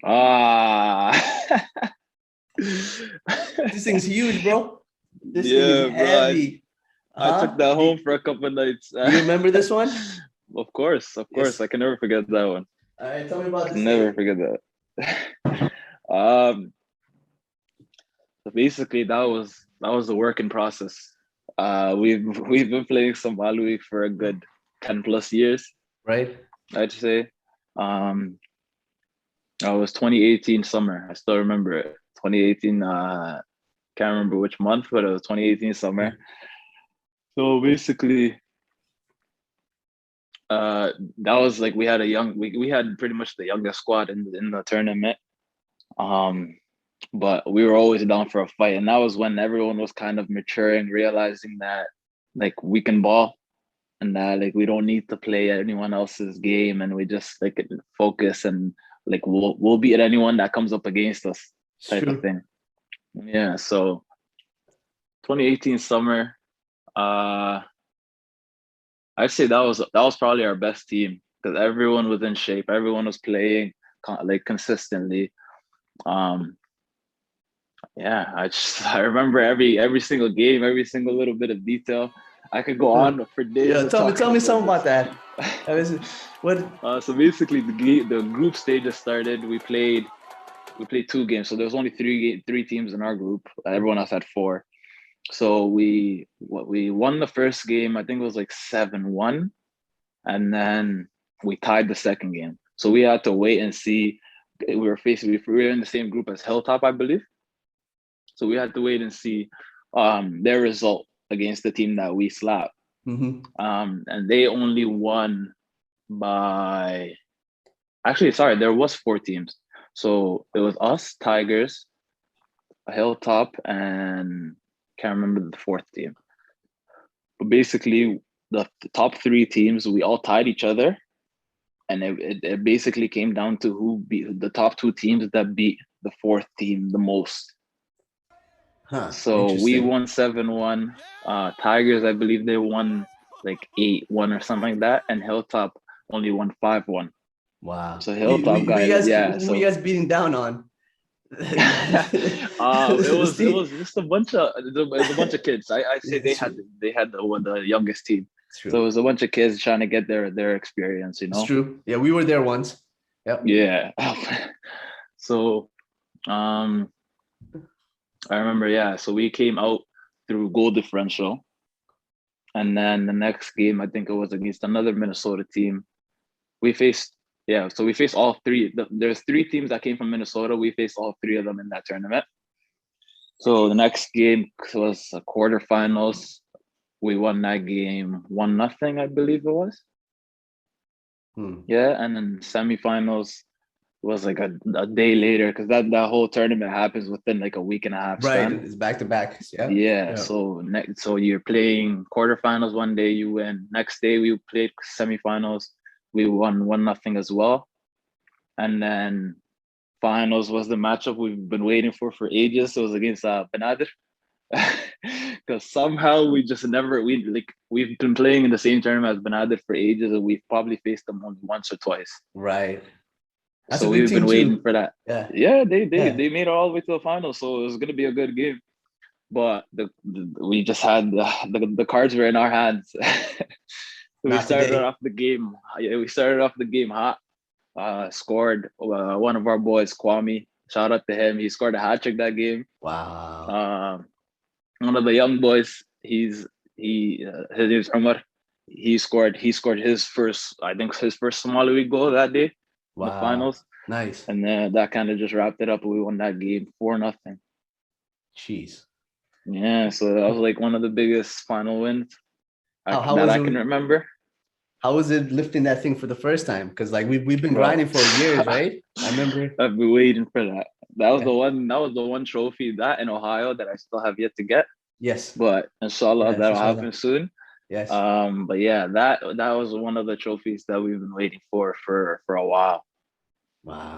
Ah. This thing's huge, bro. This thing is Yeah, bro. heavy. I took Huh? that home for a couple of nights. Do you remember this one? Of course, of course. Yes. I can never forget that one. All right, tell me about Can this never thing. forget that. Um, so basically that was a work in process. We've been playing Somali Week for a good 10 plus years, Right? I'd say. Um, I was 2018 summer. I still remember it. 2018, can't remember which month, but it was 2018 Yeah. summer. So basically, that was like we had pretty much the youngest squad in the tournament. Um, but we were always down for a fight, and that was when everyone was kind of maturing, realizing that like we can ball and that like we don't need to play anyone else's game, and we just like focus and like we'll beat anyone that comes up against us, It's type of true. thing. Yeah, so 2018 summer, uh, I'd say that was probably our best team because everyone was in shape, everyone was playing like consistently. Um, yeah, I remember every single game, every single little bit of detail. I could go Huh. on for days Yeah, of tell talking me about something about this. that. That was what So basically, the group stages started. We played two games, so there was only three teams in our group. Everyone else had four. So we won the first game. I think it was like 7-1, and then we tied the second game. So we had to wait and see. We were in the same group as Hilltop, I believe. So we had to wait and see their result against the team that we slapped. hmm And they only won by actually, sorry, there was four teams. So it was us, Tigers, Hilltop, and can't remember the fourth team. But basically, the top three teams, we all tied each other, and it basically came down to who beat the top two teams that beat the fourth team the most. Huh. So we Interesting. won 7-1. Tigers, I believe they won like 8-1 or something like that, and Hilltop only won 5-1. Wow. So Hilltop guy, yeah. Who you So guys beating down on? it This was it team. was just a bunch of kids. I say Yeah, they it's had true. they had the youngest team, It's so it true. was a bunch of kids trying to get their experience, It's true. Yeah, we were there once. Yep. Yeah. So um I remember, yeah. So we came out through goal differential, and then the next game I think it was against another Minnesota team. We faced Yeah, so we faced all three. There's three teams that came from Minnesota. We faced all three of them in that tournament. So the next game was a quarterfinals. We won that game 1-0, I believe it was. Hmm. Yeah, and then semifinals was like a day later because that whole tournament happens within like a week and a half Right. span. It's back to back. Yeah. Yeah, Yeah. so you're playing quarterfinals one day, you win. Next day we played semifinals. We won 1-0 as well. And then finals was the matchup we've been waiting for ages. It was against Benadir. Because somehow we just never we've been playing in the same tournament as Benadir for ages, and we've probably faced them only once or twice. Right. That's a So good we've team been waiting too. for that. Yeah. Yeah, they they Yeah. they made it all the way to the final, so it was gonna be a good game. But we just had the cards were in our hands. we Not started today. off the game. Yeah, we started off the game hot. Scored one of our boys, Kwame. Shout out to him. He scored a hat trick that game. Wow. Um, One of the young boys. His name's Omar. He scored his first, I think his first Somali Week goal that day in the Wow. finals, Nice. and then that kind of just wrapped it up. We won that game 4-0. Jeez. Yeah, so that was like one of the biggest final wins How that was I can it? remember, How was it lifting that thing for the first time? Because like we've been bro. grinding for years, right? I remember. I've been waiting for that. That was Yeah. the one. That was the one trophy that in Ohio that I still have yet to get. Yes. But inshallah, Yes. that'll Inshallah. happen soon. Yes. But yeah, that was one of the trophies that we've been waiting for a while. Wow.